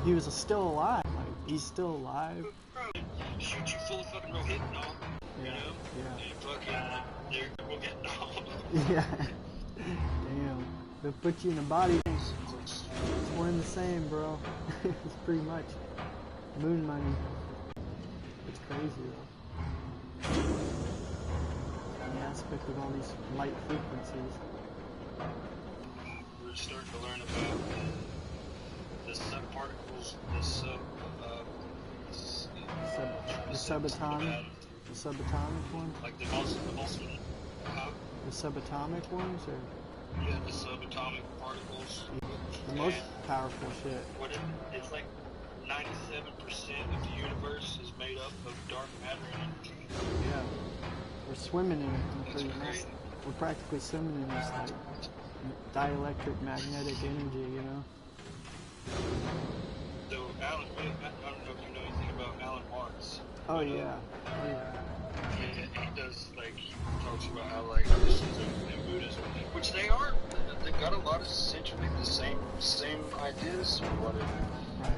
he was still alive. Like, he's still alive. Shoot you full of fucking rohypnol. Yeah, You know? yeah. And fucking, there, rohypnol. Yeah. Damn. They'll put you in a body. It's one and the same, bro. It's pretty much moon money. It's crazy, though. The aspect of all these light frequencies. We're starting to learn about the subparticles, The subatomic ones? like the most The subatomic ones, or yeah, the subatomic particles. the most powerful shit? It's like 97% of the universe is made up of dark matter and energy. Yeah. We're swimming in it. That's crazy. We're practically swimming in this like dielectric magnetic energy, you know? So Alan, I don't know if you know anything about Alan Watts. Oh yeah. Oh yeah. He does, like, he talks about how, like, Christians and Buddhism, which they got a lot of essentially the same ideas or whatever.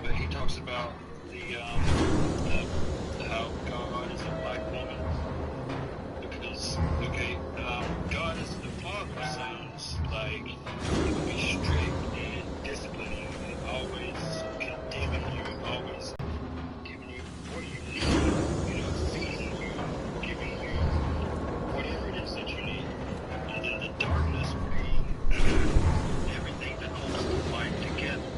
But he talks about how God is a black woman. Because, okay, God is the Father sounds like he would be strict and disciplining and always condemning you, always giving you what you need, you know, feeding you, giving you whatever it is that you need. And then the darkness being everything that holds the light together.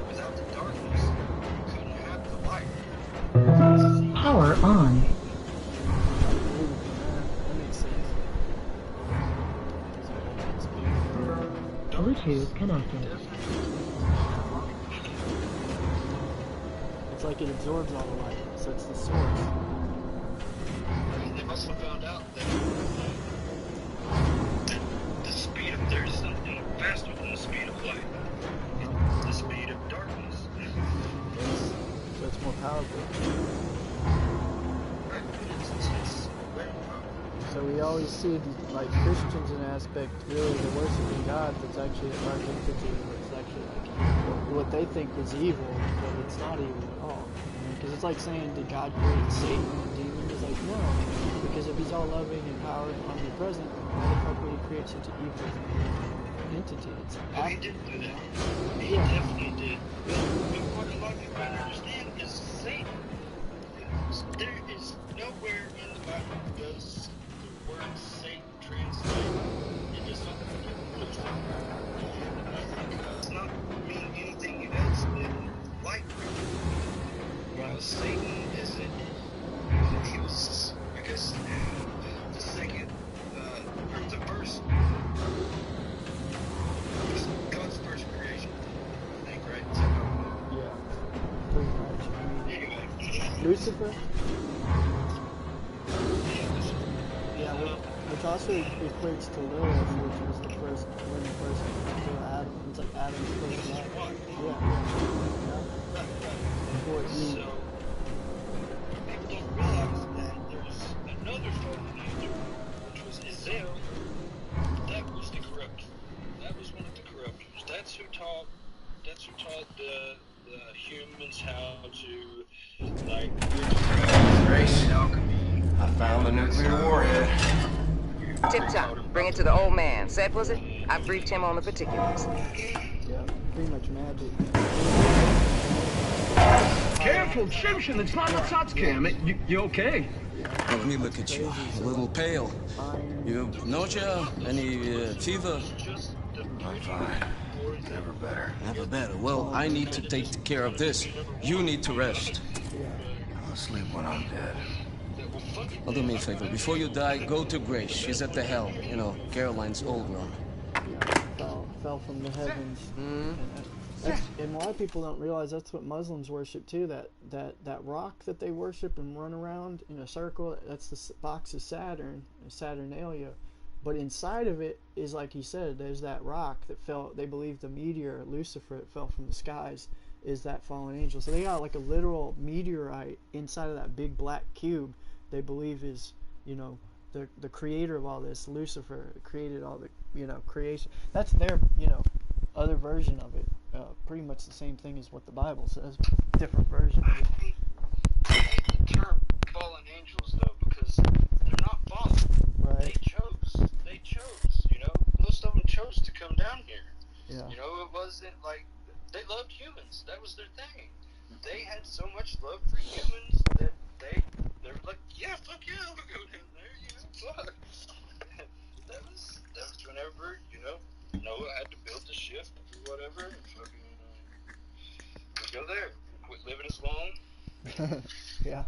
Without the darkness, you couldn't have the light. Power on. That makes sense. Bluetooth connected. It's like it absorbs all the light, so it's the source. I mean, they must have found out that the speed of there's something faster than the speed of light. It's the speed of darkness. So it's more powerful. It's very powerful. So we always see like Christians in aspect, really the worshiping God that's actually a dark entity. It's actually like what they think is evil, but it's not evil at all. Because it's like saying, did God create Satan and demons? It's like, no. Because if he's all loving and power and omnipresent, why the fuck would he create such an evil entity? It's Well, he did do that. He definitely did. But what a lot of people don't understand is Satan. There is nowhere in the Bible does the word Satan translate into something different. It does not mean anything else than light. You know, Satan is he was, I guess, the second, or the first, God's first creation, I think, right? So, yeah, pretty much. anyway. Lucifer? Yeah, Yeah, which also equates to Lilith, which was the first, when the first Adam, it's like Adam's first wife. Yeah. Before Eve. So, people don't realize that there's another fallen angel, which was Israel. That was the corrupter. That was one of the corruptors. That's who taught the humans how to, like, Grace, alchemy. I found the nuclear warhead. Tip-top. Bring it to the old man. Seth, was it? I briefed him on the particulars. Yeah, pretty much magic. Careful, Simpson, it's not a touch cam. You okay? Oh, let me look at you. A little pale. You nausea? Any fever? I'm fine. Never better. Never better. Well, I need to take care of this. You need to rest. I'll sleep when I'm dead. Well, do me a favor. Before you die, go to Grace. She's at the helm. You know, Caroline's old girl. Fell from the heavens. And a lot of people don't realize that's what Muslims worship too. That rock that they worship and run around in a circle. That's the box of Saturn, Saturnalia. But inside of it is, like you said, there's that rock that fell. They believe the meteor, Lucifer, that fell from the skies, is that fallen angel. So they got like a literal meteorite inside of that big black cube. They believe is, you know, the creator of all this, Lucifer, created all the, you know, creation. That's their, you know, other version of it. pretty much the same thing as what the Bible says, different version of it. I hate the term fallen angels though, because they're not fallen. Right. They chose, you know, most of them chose to come down here. Yeah. You know, it wasn't like, they loved humans, that was their thing. They had so much love for humans that they were like, yeah, fuck yeah, I'll go down there, you know, fuck. that was whenever, you know, Noah had to build the ship or whatever, and fucking, we go there, quit living as long. Yeah.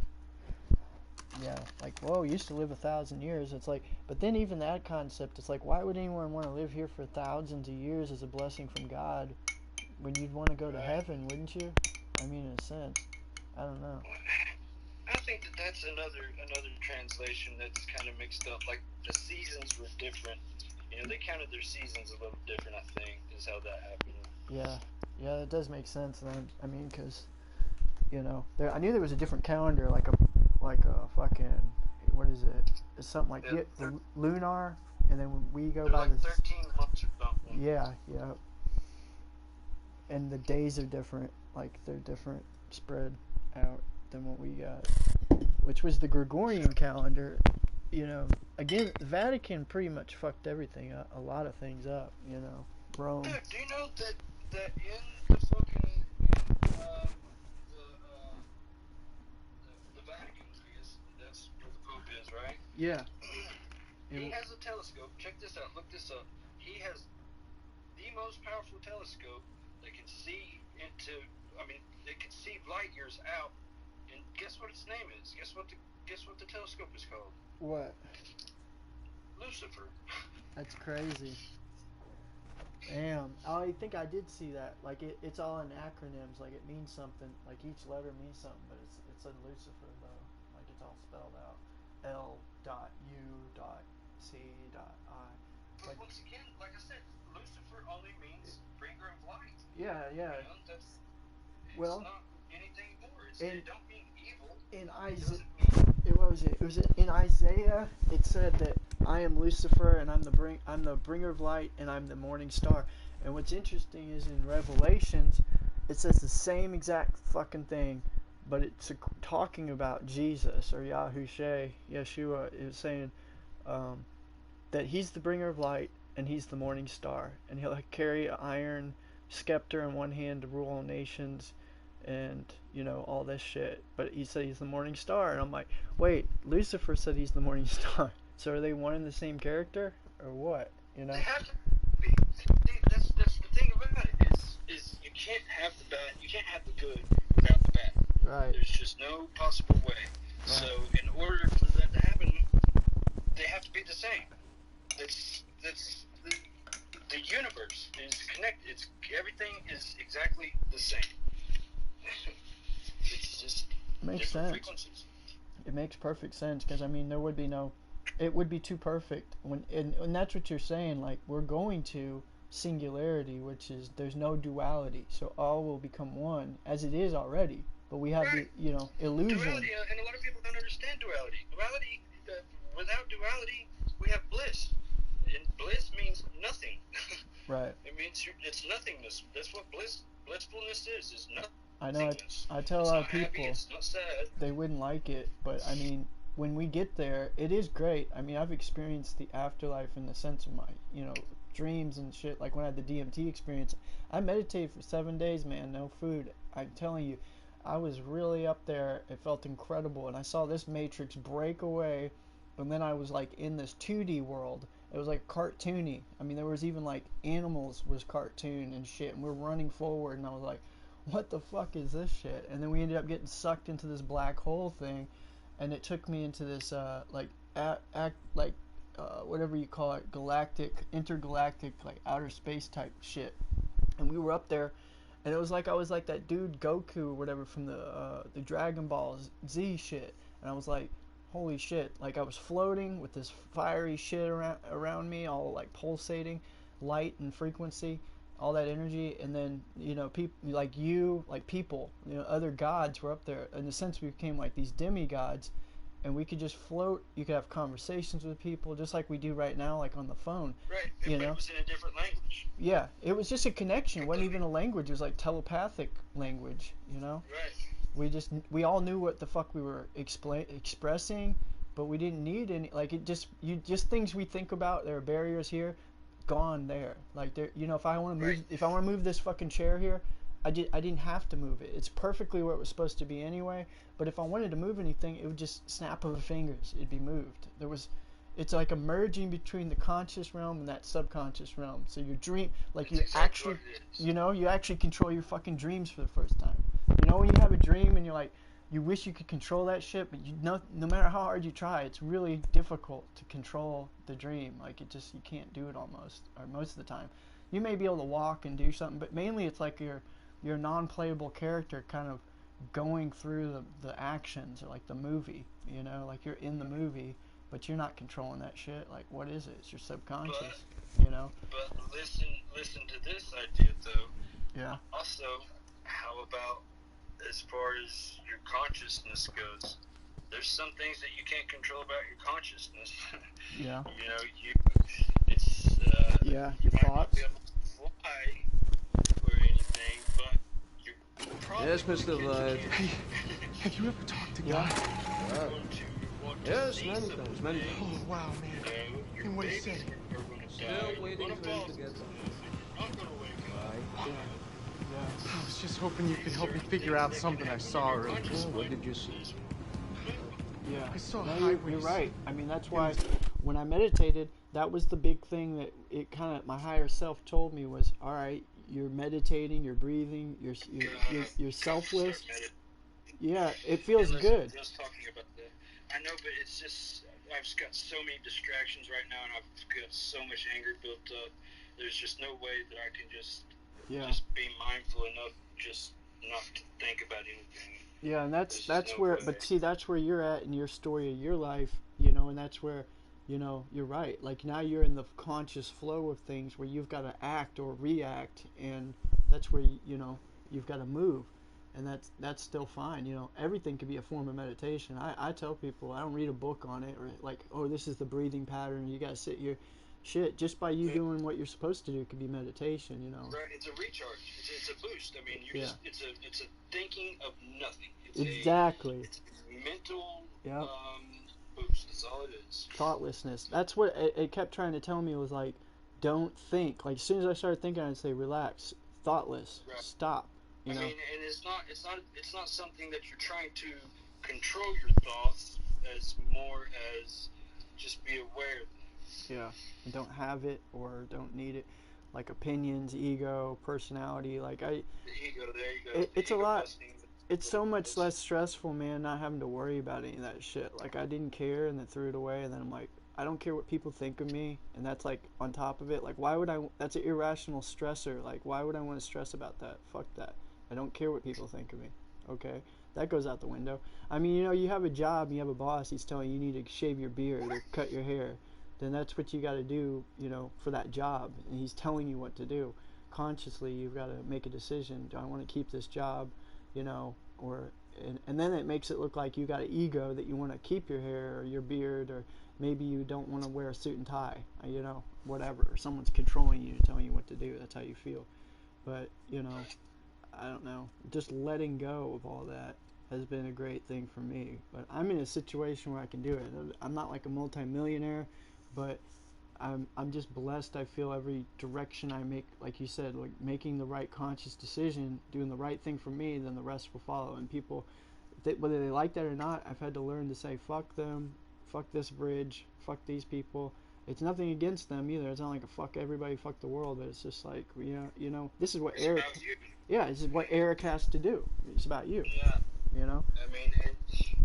Yeah, like, whoa, we used to live 1,000 years. It's like, but then even that concept, it's like, why would anyone want to live here for thousands of years as a blessing from God when you'd want to go to heaven, wouldn't you? I mean, in a sense. I don't know. I think that's another translation that's kind of mixed up. Like, the seasons were different. You know, they counted their seasons a little different, I think, is how that happened. Yeah. Yeah, that does make sense then. I mean, because, you know, I knew there was a different calendar, like a fucking, what is it? It's something like the lunar, and then we go by like the 13 months or something. Yeah. And the days are different, like they're different, spread out than what we got, which was the Gregorian calendar. You know, again, the Vatican pretty much fucked everything up, a lot of things up. You know, Rome. Dude, do you know that in the fucking the Vatican, I guess that's where the Pope is, right? Yeah. He has a telescope. Check this out. Look this up. He has the most powerful telescope that can see into. I mean, it can see light years out. And guess what its name is? Guess what the telescope is called? What? Lucifer. That's crazy. Damn. I think I did see that. Like it's all in acronyms. Like it means something. Like each letter means something, but it's in Lucifer though. Like it's all spelled out. L.U.C.I. But once again, like I said, Lucifer only means bringer of light. Yeah. You know, it's not anything more. It don't mean evil. In Isaiah. It said that I am Lucifer, and I'm the bringer of light, and I'm the morning star. And what's interesting is in Revelations, it says the same exact fucking thing, but it's talking about Jesus or Yeshua is saying that he's the bringer of light and he's the morning star, and he'll carry an iron scepter in one hand to rule all nations, and you know all this shit. But he said he's the morning star, and I'm like, wait, Lucifer said he's the morning star. So are they one and the same character, or what? You know? They have to be. That's the thing about it is you can't have the bad, you can't have the good without the bad. Right. There's just no possible way. Right. So in order for that to happen, they have to be the same. That's the universe is connected. Everything is exactly the same. It's just makes different sense. frequencies. It makes perfect sense, because I mean it would be too perfect and that's what you're saying. Like, we're going to singularity, which is there's no duality, so all will become one, as it is already. But we have the illusion. Duality, and a lot of people don't understand duality. Without duality, we have bliss, and bliss means nothing. Right. It means it's nothingness. That's what blissfulness is nothing. I know. I tell a lot of people it's not sad. They wouldn't like it, but I mean, when we get there, it is great. I mean, I've experienced the afterlife in the sense of my, dreams and shit. Like when I had the DMT experience, I meditated for 7 days, man, no food. I'm telling you, I was really up there. It felt incredible, and I saw this matrix break away, and then I was like in this 2D world. It was like cartoony. I mean, there was even like animals was cartoon and shit, and we're running forward, and I was like, what the fuck is this shit? And then we ended up getting sucked into this black hole thing, and it took me into this whatever you call it, intergalactic, like outer space type shit. And we were up there, and it was like I was like that dude Goku or whatever from the Dragon Ball Z shit. And I was like, holy shit! Like I was floating with this fiery shit around me, all like pulsating, light and frequency, all that energy. And then people, other gods were up there. In a sense, we became like these demigods, and we could just float. You could have conversations with people just like we do right now, like on the phone. Right. You But know? it was in a different language. Yeah, it was just a connection. It wasn't even a language. It was like telepathic language, you know? Right. We all knew what the fuck we were expressing, but we didn't need any, like, just things we think about, there are barriers here, gone there. Like, there, you know, if I want to move, Right. if I want to move this fucking chair here, I didn't have to move it. It's perfectly where it was supposed to be anyway. But if I wanted to move anything, it would just snap of the fingers. It'd be moved. It's like a merging between the conscious realm and that subconscious realm. So your dream, like That's you exactly actually, what it is. you know, you actually control your fucking dreams for the first time. You know, when you have a dream and you're like, you wish you could control that shit, but no matter how hard you try, it's really difficult to control the dream. Like you can't do it almost, or most of the time. You may be able to walk and do something, but mainly it's like your non-playable character kind of going through the actions, or like the movie, you know, like you're in the movie, but you're not controlling that shit. Like, what is it? It's your subconscious, you know? But listen to this idea, though. Yeah. Also, how about as far as your consciousness goes? There's some things that you can't control about your consciousness. Yeah. You know, it's Yeah, you your might not thoughts. be able to fly or anything, but you're probably Yes, Mr. gonna Vlad. get Hey, have you ever talked to Yeah. God? want to Yes, see many some times, many things. times. Oh, wow, man. You know, your And what he babies said? are gonna die. Still You're waiting gonna for him fall to get asleep. back. I'm gonna wake up. Yeah. I was just hoping you could help me figure out something I saw earlier. Oh, what did you see? Yeah, I saw no, highways. you're right. I mean, that's why when I meditated, that was the big thing that it kind of, my higher self told me was, all right, you're meditating, you're breathing, you're selfless. Yeah, it feels good. Just talking about that. I know, but it's just, I've just got so many distractions right now, and I've got so much anger built up. There's just no way that I can just be mindful enough, just not to think about anything. Yeah, and that's There's just no where, way. but see, that's where you're at in your story of your life, you know, and that's where, you know, you're right. Like now you're in the conscious flow of things where you've got to act or react, and that's where you know you've got to move, and that's still fine. You know, everything could be a form of meditation. I tell people, I don't read a book on it or like, oh, this is the breathing pattern. You got to sit here. Shit, just by you doing what you're supposed to do could be meditation, you know. Right, it's a recharge. It's a boost. I mean, it's a thinking of nothing. It's Exactly. It's a mental Yep. boost. That's all it is. Thoughtlessness. That's what it kept trying to tell me, was like, don't think. Like as soon as I started thinking, I'd say relax, thoughtless, Right. stop. You know. I mean, and it's not something that you're trying to control your thoughts, as more as just be aware of them. Yeah, and don't have it or don't need it, like opinions, ego, personality. Like The ego, there you go. it's a Ego lot. busting. It's so much less stressful, man, not having to worry about any of that shit. Like I didn't care and then threw it away, and then I'm like, I don't care what people think of me, and that's like on top of it. Like why would I? That's an irrational stressor. Like why would I want to stress about that? Fuck that. I don't care what people think of me. Okay, that goes out the window. I mean, you know, you have a job, you have a boss. He's telling you need to shave your beard or cut your hair. Then that's what you got to do, you know, for that job. And he's telling you what to do. Consciously, you've got to make a decision. Do I want to keep this job, you know, or and then it makes it look like you got an ego that you want to keep your hair or your beard, or maybe you don't want to wear a suit and tie, you know, whatever. Or someone's controlling you, telling you what to do. That's how you feel. But, you know, I don't know. Just letting go of all that has been a great thing for me. But I'm in a situation where I can do it. I'm not like a multi-millionaire, but I'm just blessed. I feel every direction I make, like you said, like making the right conscious decision, doing the right thing for me, then the rest will follow. And people, whether they like that or not, I've had to learn to say, fuck them, fuck this bridge, fuck these people. It's nothing against them either. It's not like a fuck everybody, fuck the world, but it's just like, you know, this is what It's Eric, about you. yeah, this is what Eric has to do. It's about you, Yeah. you know? I mean, and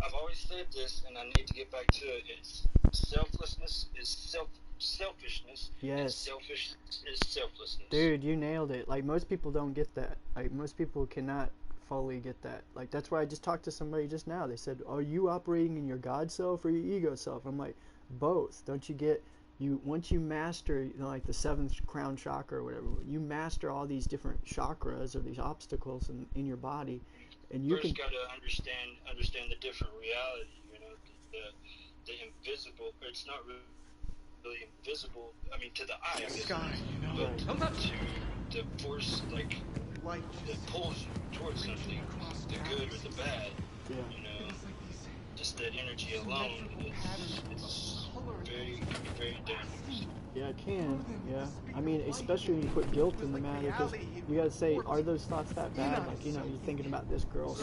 I've always said this, and I need to get back to it. It's selflessness is selfishness. Yes. And selfishness is selflessness. Dude, you nailed it. Like, most people don't get that. Like, most people cannot fully get that. Like, that's why I just talked to somebody just now. They said, are you operating in your God self or your ego self? I'm like, both. Don't you get, once you master, you know, like the 7th crown chakra or whatever, you master all these different chakras or these obstacles in your body, and you First can, got to understand the different reality, you know, the invisible. It's not really invisible. I mean, to the eye, I guess, Sky, you know. but to the force, like that pulls you towards something, the good or the bad. Yeah. You know, just that energy alone it's very, very dangerous. Yeah, it can. Yeah. I mean, especially when you put guilt in the matter, because you gotta say, are those thoughts that bad? Like, you know, you're thinking about this girl,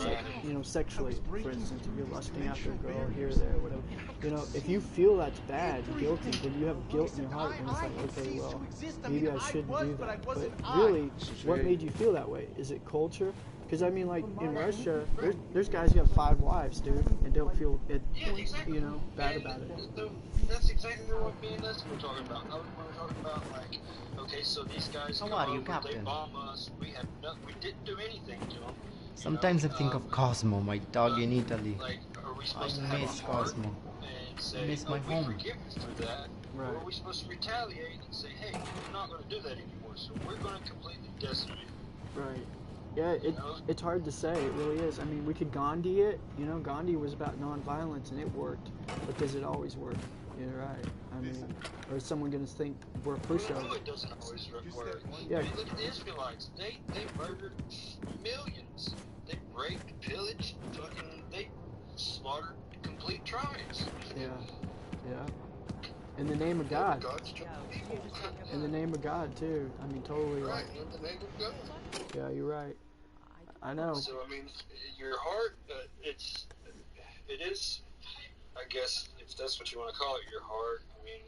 you know, sexually, for instance, if you're lusting after a girl here or there, whatever. You know, if you feel that's bad, guilty, then you have guilt in your heart, and it's like, okay, well, maybe I shouldn't do that. But really, what made you feel that way? Is it culture? Because I mean, like in Russia, there's guys who have 5 wives, dude, and don't feel it, you know, bad about it. So that's exactly what me and Leslie were talking about. We were talking about like, okay, so these guys come over, they bomb us. We didn't do anything to them. Sometimes I think of Cosmo, my dog in Italy. Like, are we I supposed to have miss a heart Cosmo. and say, I miss my we home. forgive you for that? Right. Or are we supposed to retaliate and say, hey, we're not going to do that anymore, so we're going to completely decimate you? Right. Yeah, it's hard to say. It really is. I mean, we could Gandhi it. You know, Gandhi was about nonviolence, and it worked. But does it always work? You're right. I mean, or is someone going to think we're a pushover? No, it doesn't always work. Yeah. I mean, look at the Israelites. They murdered millions. They raped, pillaged, they slaughtered complete tribes. Yeah. Yeah. In the name of God. God's chosen people. In the name of God, too. I mean, totally Right, right. in the name of God. Yeah, you're right. I know. So, I mean, your heart, it is, I guess, if that's what you want to call it, your heart. I mean,